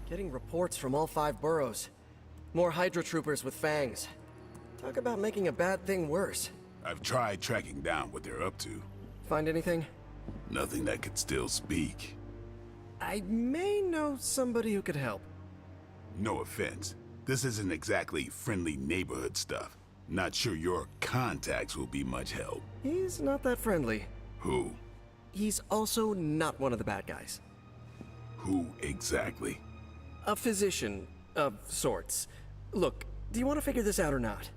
Getting reports from all 5 boroughs. More Hydra troopers with fangs. Talk about making a bad thing worse. I've tried tracking down what they're up to. Find anything? Nothing that could still speak. I may know somebody who could help. No offense. This isn't exactly friendly neighborhood stuff. Not sure your contacts will be much help. He's not that friendly. Who? He's also not one of the bad guys. Who exactly? A physician of sorts. Look, do you want to figure this out or not?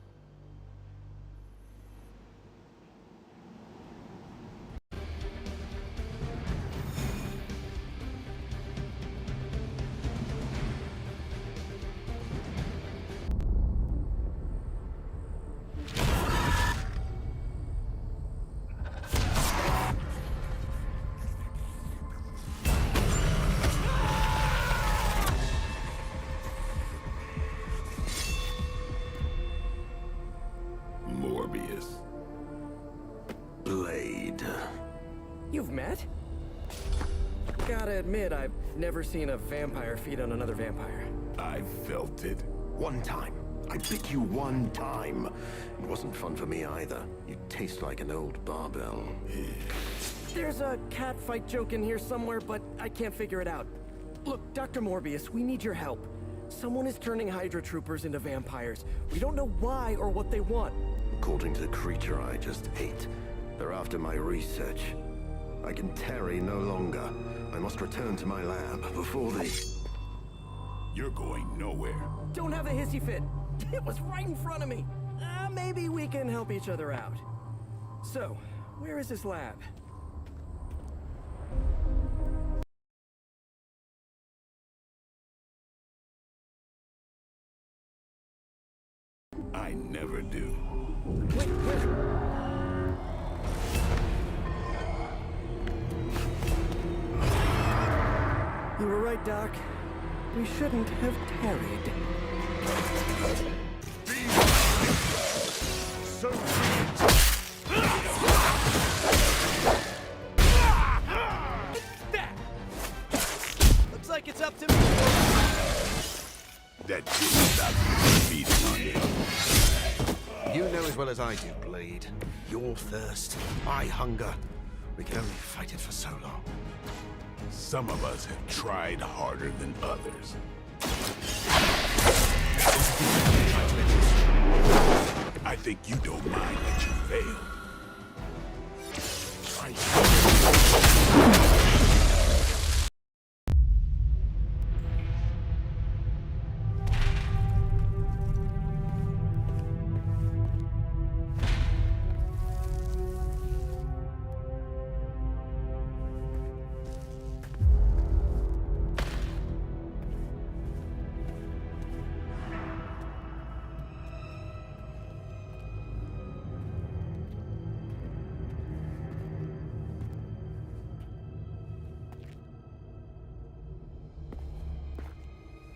You've met? Gotta admit, I've never seen a vampire feed on another vampire. I felt it. One time. I bit you one time. It wasn't fun for me either. You taste like an old barbell. There's a cat fight joke in here somewhere, but I can't figure it out. Look, Dr. Morbius, we need your help. Someone is turning Hydra troopers into vampires. We don't know why or what they want. According to the creature I just ate, they're after my research. I can tarry no longer. I must return to my lab before they... You're going nowhere. Don't have a hissy fit. It was right in front of me. Maybe we can help each other out. So, where is this lab? I never do. Wait, where? You were right, Doc. We shouldn't have tarried. So That! Looks like it's up to me. that didn't stop you from feeding on it. You know as well as I do, Blade. Your thirst, my hunger. We can only fight it for so long. Some of us have tried harder than others. I think you don't mind that you failed.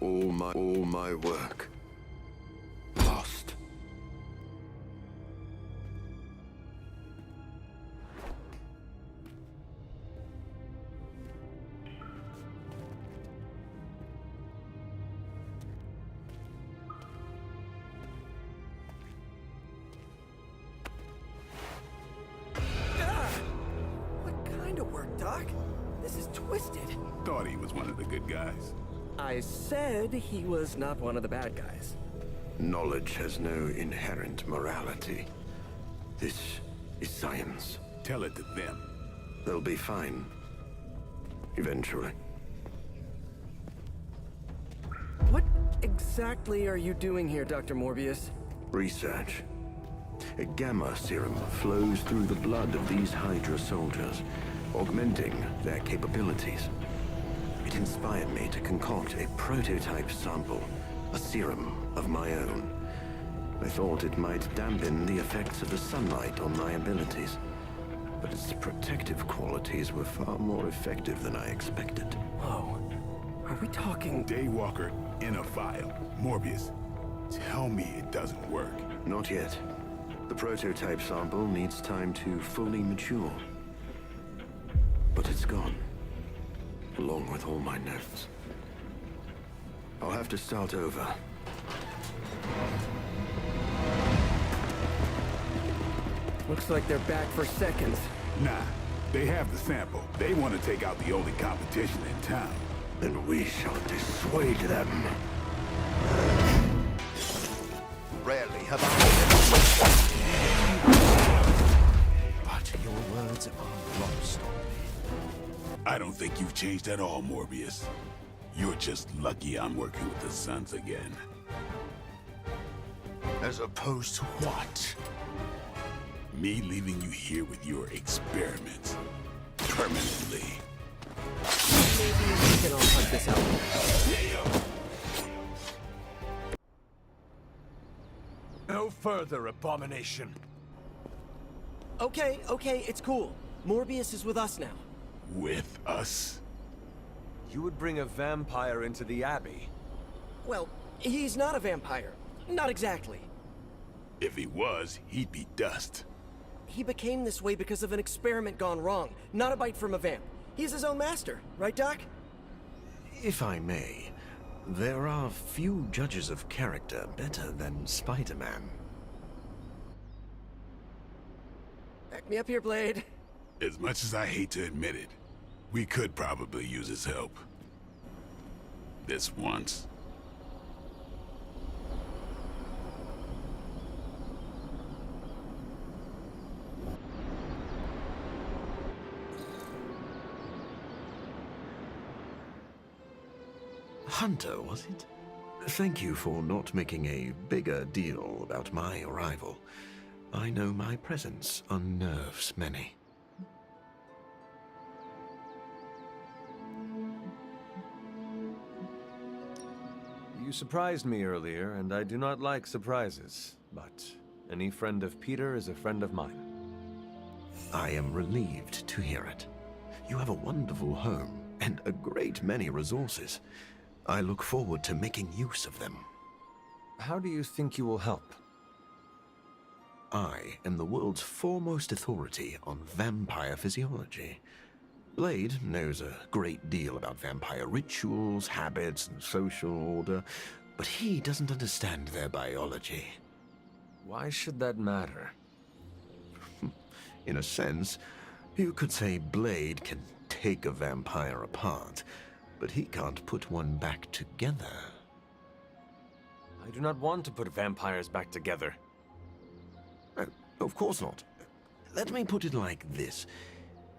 All my work lost. What kind of work, Doc? This is twisted. Thought he was one of the good guys. I said he was not one of the bad guys. Knowledge has no inherent morality. This is science. Tell it to them. They'll be fine. Eventually. What exactly are you doing here, Dr. Morbius? Research. A gamma serum flows through the blood of these Hydra soldiers, augmenting their capabilities. It inspired me to concoct a prototype sample, a serum of my own. I thought it might dampen the effects of the sunlight on my abilities, but its protective qualities were far more effective than I expected. Whoa. Are we talking... Daywalker in a vial. Morbius, tell me it doesn't work. Not yet. The prototype sample needs time to fully mature. But it's gone. Along with all my notes. I'll have to start over. Looks like they're back for seconds. Nah, they have the sample. They want to take out the only competition in town. Then we shall dissuade them. Rarely have but your words are lost on me. I don't think you've changed at all, Morbius. You're just lucky I'm working with the Sons again. As opposed to what? Me leaving you here with your experiments. Permanently. Maybe we can all hunt this out. No further, abomination. Okay, it's cool. Morbius is with us now. With us? You would bring a vampire into the Abbey? Well, he's not a vampire. Not exactly. If he was, he'd be dust. He became this way because of an experiment gone wrong, not a bite from a vamp. He's his own master, right, Doc? If I may, there are few judges of character better than Spider-Man. Back me up here, Blade. As much as I hate to admit it, we could probably use his help. This once. Hunter, was it? Thank you for not making a bigger deal about my arrival. I know my presence unnerves many. You surprised me earlier, and I do not like surprises, but any friend of Peter is a friend of mine. I am relieved to hear it. You have a wonderful home and a great many resources. I look forward to making use of them. How do you think you will help? I am the world's foremost authority on vampire physiology. Blade knows a great deal about vampire rituals, habits, and social order, but he doesn't understand their biology. Why should that matter? In a sense, you could say Blade can take a vampire apart, but he can't put one back together. I do not want to put vampires back together. Of course not. Let me put it like this.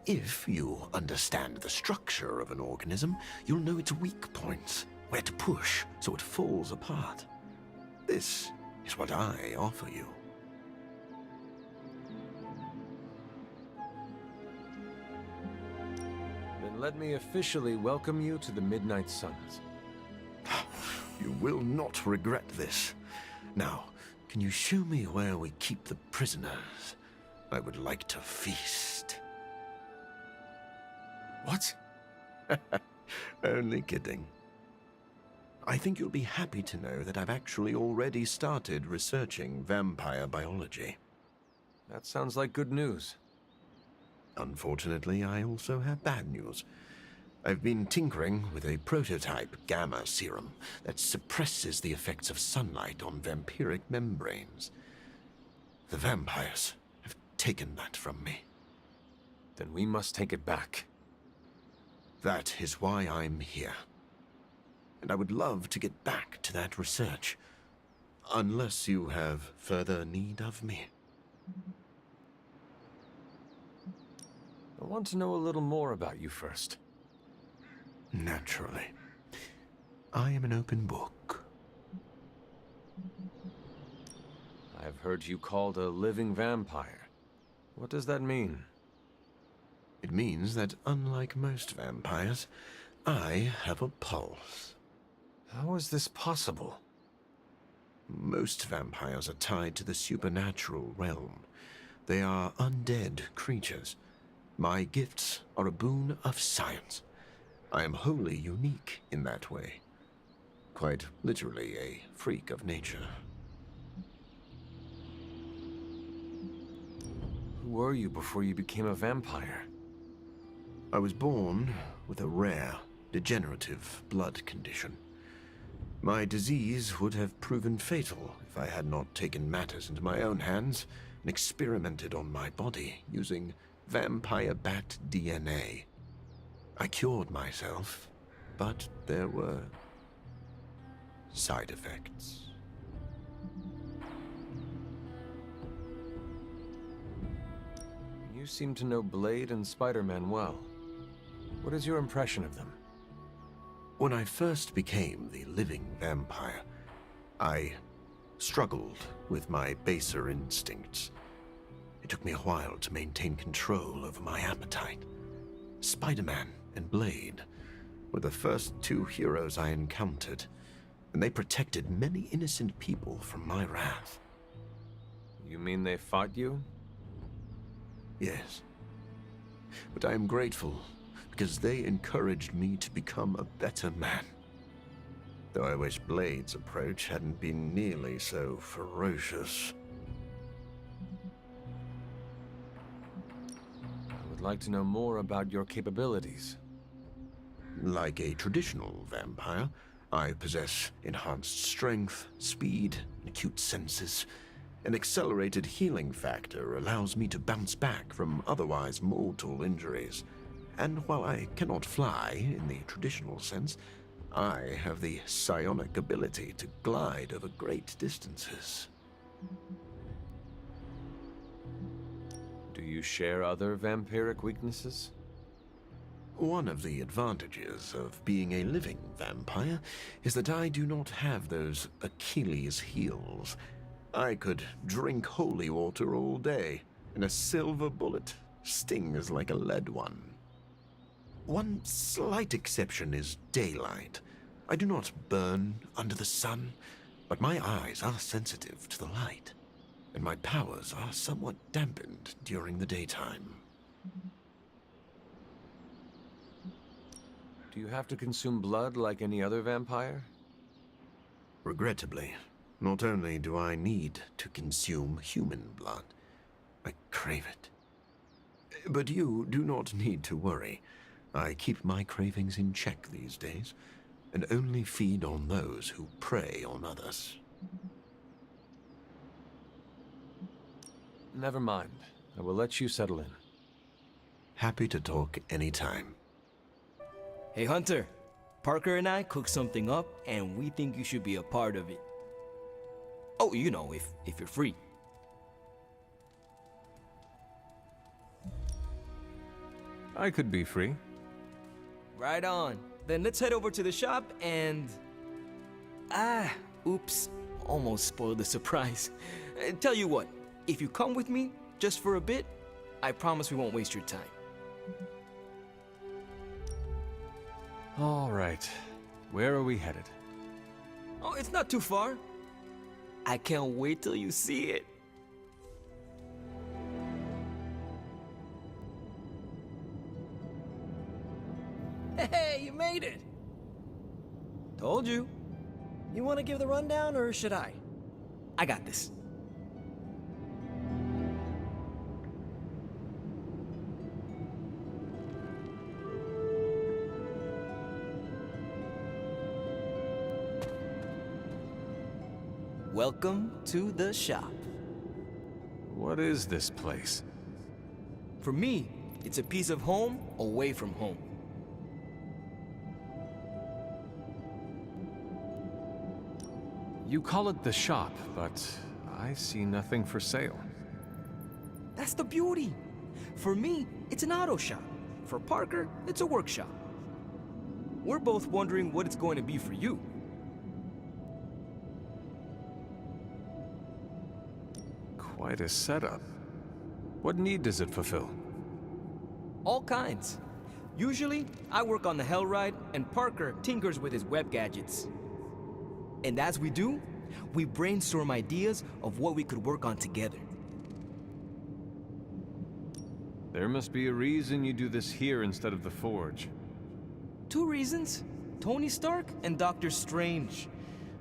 If you understand the structure of an organism, you'll know its weak points, where to push so it falls apart. This is what I offer you. Then let me officially welcome you to the Midnight Suns. You will not regret this. Now, can you show me where we keep the prisoners? I would like to feast. What? Only kidding. I think you'll be happy to know that I've actually already started researching vampire biology. That sounds like good news. Unfortunately, I also have bad news. I've been tinkering with a prototype gamma serum that suppresses the effects of sunlight on vampiric membranes. The vampires have taken that from me. Then we must take it back. That is why I'm here. And I would love to get back to that research. Unless you have further need of me. I want to know a little more about you first. Naturally. I am an open book. I've heard you called a living vampire. What does that mean? It means that unlike most vampires, I have a pulse. How is this possible? Most vampires are tied to the supernatural realm. They are undead creatures. My gifts are a boon of science. I am wholly unique in that way. Quite literally a freak of nature. Who were you before you became a vampire? I was born with a rare, degenerative blood condition. My disease would have proven fatal if I had not taken matters into my own hands and experimented on my body using vampire bat DNA. I cured myself, but there were side effects. You seem to know Blade and Spider-Man well. What is your impression of them? When I first became the living vampire, I struggled with my baser instincts. It took me a while to maintain control over my appetite. Spider-Man and Blade were the first two heroes I encountered, and they protected many innocent people from my wrath. You mean they fought you? Yes. But I am grateful because they encouraged me to become a better man. Though I wish Blade's approach hadn't been nearly so ferocious. I would like to know more about your capabilities. Like a traditional vampire, I possess enhanced strength, speed, and acute senses. An accelerated healing factor allows me to bounce back from otherwise mortal injuries. And while I cannot fly in the traditional sense, I have the psionic ability to glide over great distances. Do you share other vampiric weaknesses? One of the advantages of being a living vampire is that I do not have those Achilles heels. I could drink holy water all day, and a silver bullet stings like a lead one. One slight exception is daylight. I do not burn under the sun, but my eyes are sensitive to the light, and my powers are somewhat dampened during the daytime. Do you have to consume blood like any other vampire? Regrettably, not only do I need to consume human blood, I crave it. But you do not need to worry. I keep my cravings in check these days, and only feed on those who prey on others. Never mind. I will let you settle in. Happy to talk anytime. Hey Hunter, Parker and I cooked something up and we think you should be a part of it. Oh, you know, if you're free. I could be free. Right on. Then let's head over to the shop and... oops. Almost spoiled the surprise. Tell you what, if you come with me, just for a bit, I promise we won't waste your time. All right. Where are we headed? Oh, it's not too far. I can't wait till you see it. Hey, you made it! Told you. You want to give the rundown, or should I? I got this. Welcome to the shop. What is this place? For me, it's a piece of home away from home. You call it the shop, but I see nothing for sale. That's the beauty. For me, it's an auto shop. For Parker, it's a workshop. We're both wondering what it's going to be for you. Quite a setup. What need does it fulfill? All kinds. Usually, I work on the Hellride, and Parker tinkers with his web gadgets. And as we do, we brainstorm ideas of what we could work on together. There must be a reason you do this here instead of the Forge. 2 reasons: Tony Stark and Doctor Strange.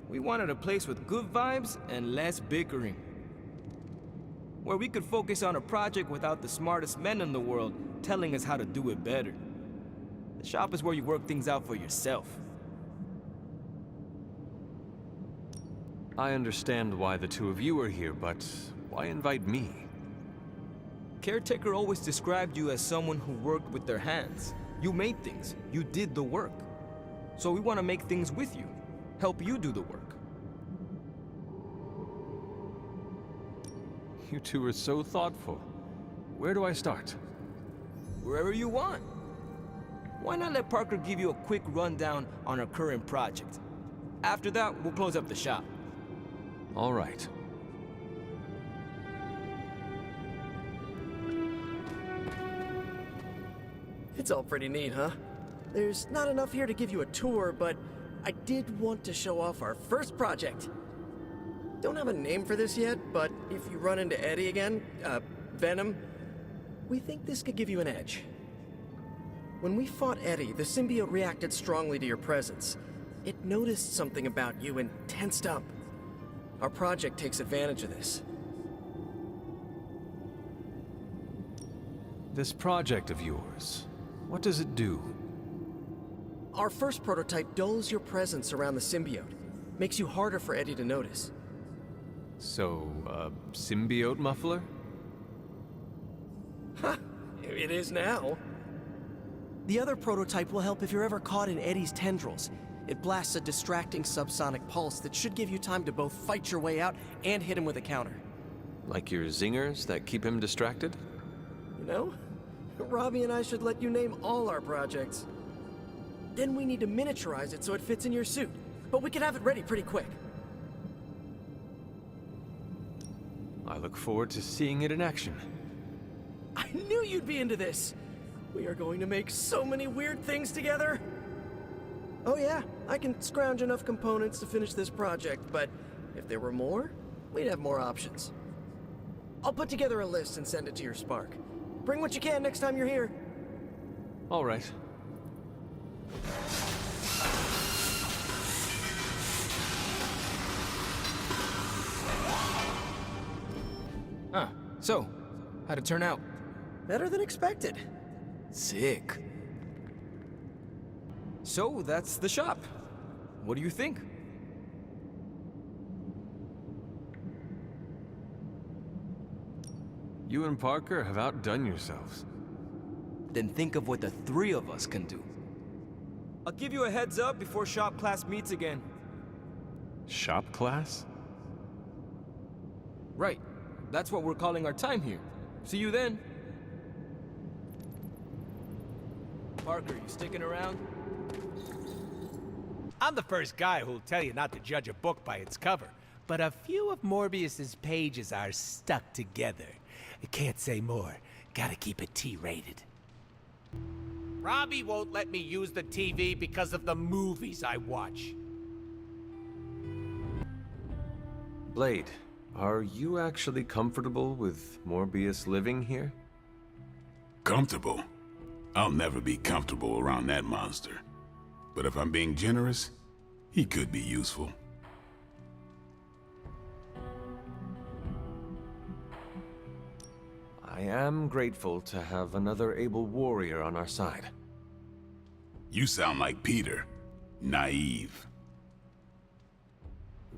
We wanted a place with good vibes and less bickering, where we could focus on a project without the smartest men in the world telling us how to do it better. The shop is where you work things out for yourself. I understand why the two of you are here, but why invite me? Caretaker always described you as someone who worked with their hands. You made things. You did the work. So we want to make things with you. Help you do the work. You two are so thoughtful. Where do I start? Wherever you want. Why not let Parker give you a quick rundown on our current project? After that, we'll close up the shop. All right. It's all pretty neat, huh? There's not enough here to give you a tour, but I did want to show off our first project. Don't have a name for this yet, but if you run into Eddie again, Venom, we think this could give you an edge. When we fought Eddie, the symbiote reacted strongly to your presence. It noticed something about you and tensed up. Our project takes advantage of this. This project of yours, what does it do? Our first prototype dulls your presence around the symbiote. Makes you harder for Eddie to notice. So, a symbiote muffler? Ha! It is now. The other prototype will help if you're ever caught in Eddie's tendrils. It blasts a distracting subsonic pulse that should give you time to both fight your way out and hit him with a counter. Like your zingers that keep him distracted? You know, Robbie and I should let you name all our projects. Then we need to miniaturize it so it fits in your suit. But we can have it ready pretty quick. I look forward to seeing it in action. I knew you'd be into this. We are going to make so many weird things together. Oh yeah, I can scrounge enough components to finish this project, but if there were more, we'd have more options. I'll put together a list and send it to your Spark. Bring what you can next time you're here. All right. Huh. So, how'd it turn out? Better than expected. Sick. So, that's the shop. What do you think? You and Parker have outdone yourselves. Then think of what the three of us can do. I'll give you a heads up before shop class meets again. Shop class? Right. That's what we're calling our time here. See you then. Parker, you sticking around? I'm the first guy who'll tell you not to judge a book by its cover, but a few of Morbius's pages are stuck together. I can't say more. Gotta keep it T-rated. Robbie won't let me use the TV because of the movies I watch. Blade, are you actually comfortable with Morbius living here? Comfortable? I'll never be comfortable around that monster. But if I'm being generous, he could be useful. I am grateful to have another able warrior on our side. You sound like Peter. Naive.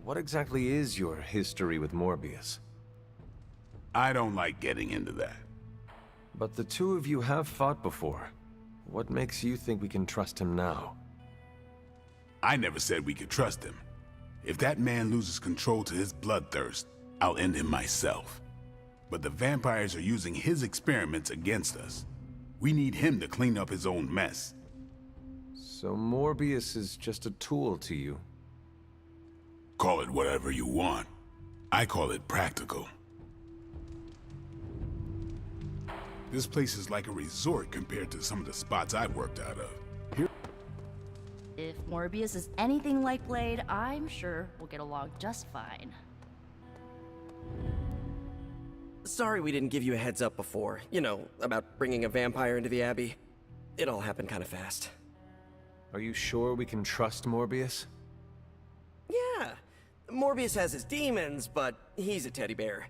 What exactly is your history with Morbius? I don't like getting into that. But the two of you have fought before. What makes you think we can trust him now? I never said we could trust him. If that man loses control to his bloodthirst, I'll end him myself. But the vampires are using his experiments against us. We need him to clean up his own mess. So Morbius is just a tool to you? Call it whatever you want. I call it practical. This place is like a resort compared to some of the spots I've worked out of. Here. If Morbius is anything like Blade, I'm sure we'll get along just fine. Sorry we didn't give you a heads up before. You know, about bringing a vampire into the Abbey. It all happened kind of fast. Are you sure we can trust Morbius? Yeah. Morbius has his demons, but he's a teddy bear.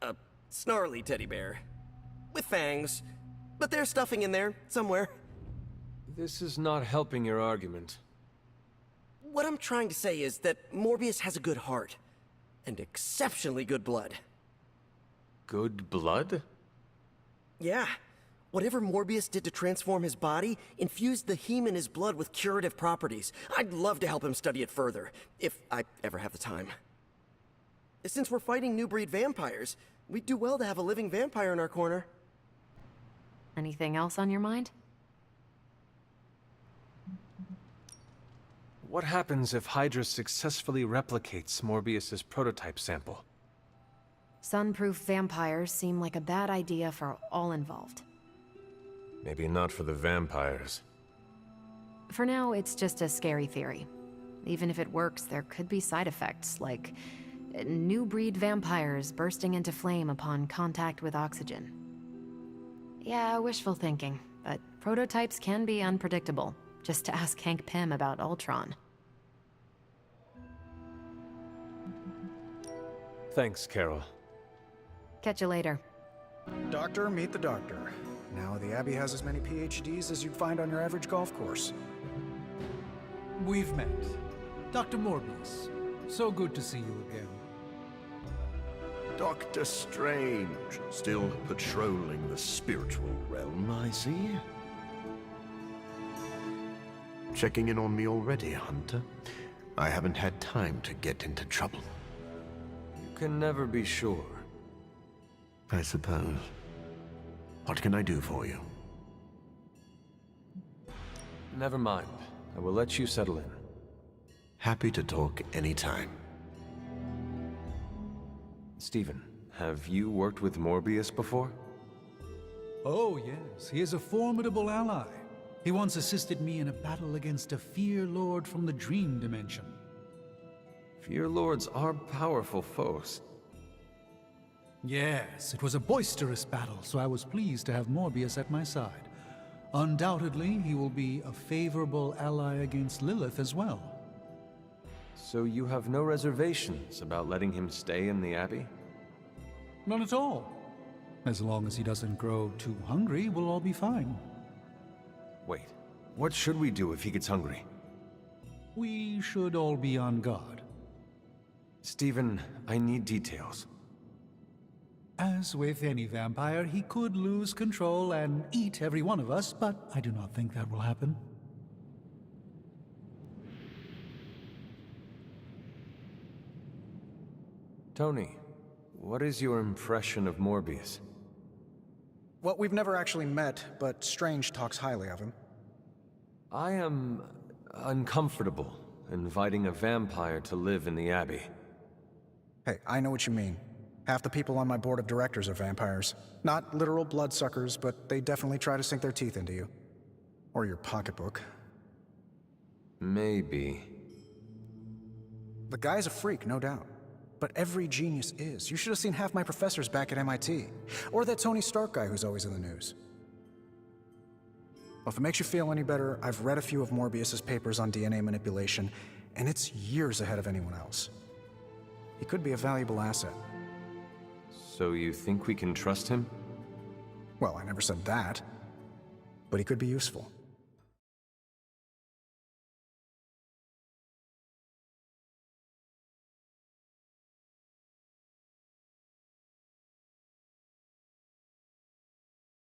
A snarly teddy bear. With fangs. But there's stuffing in there, somewhere. This is not helping your argument. What I'm trying to say is that Morbius has a good heart. and exceptionally good blood. Good blood? Yeah. Whatever Morbius did to transform his body infused the heme in his blood with curative properties. I'd love to help him study it further, if I ever have the time. Since we're fighting new breed vampires, we'd do well to have a living vampire in our corner. Anything else on your mind? What happens if Hydra successfully replicates Morbius's prototype sample? Sunproof vampires seem like a bad idea for all involved. Maybe not for the vampires. For now, it's just a scary theory. Even if it works, there could be side effects, like new breed vampires bursting into flame upon contact with oxygen. Yeah, wishful thinking, but prototypes can be unpredictable. Just to ask Hank Pym about Ultron. Thanks, Carol. Catch you later. Doctor, meet the doctor. Now the Abbey has as many PhDs as you'd find on your average golf course. We've met. Dr. Morbius. So good to see you again. Doctor Strange, still patrolling the spiritual realm, I see. Checking in on me already, Hunter? I haven't had time to get into trouble. You can never be sure. I suppose. What can I do for you? Never mind. I will let you settle in. Happy to talk anytime. Stephen, have you worked with Morbius before? Oh, yes. He is a formidable ally. He once assisted me in a battle against a Fear Lord from the Dream Dimension. Fear Lords are powerful foes. Yes, it was a boisterous battle, so I was pleased to have Morbius at my side. Undoubtedly, he will be a favorable ally against Lilith as well. So you have no reservations about letting him stay in the Abbey? None at all. As long as he doesn't grow too hungry, we'll all be fine. Wait, what should we do if he gets hungry? We should all be on guard. Stephen, I need details. As with any vampire, he could lose control and eat every one of us, but I do not think that will happen. Tony, what is your impression of Morbius? Well, we've never actually met, but Strange talks highly of him. I am uncomfortable inviting a vampire to live in the Abbey. Hey, I know what you mean. Half the people on my board of directors are vampires. Not literal bloodsuckers, but they definitely try to sink their teeth into you. Or your pocketbook. Maybe. The guy's a freak, no doubt. But every genius is. You should have seen half my professors back at MIT. Or that Tony Stark guy who's always in the news. Well, if it makes you feel any better, I've read a few of Morbius's papers on DNA manipulation, and it's years ahead of anyone else. He could be a valuable asset. So you think we can trust him? Well, I never said that. But he could be useful.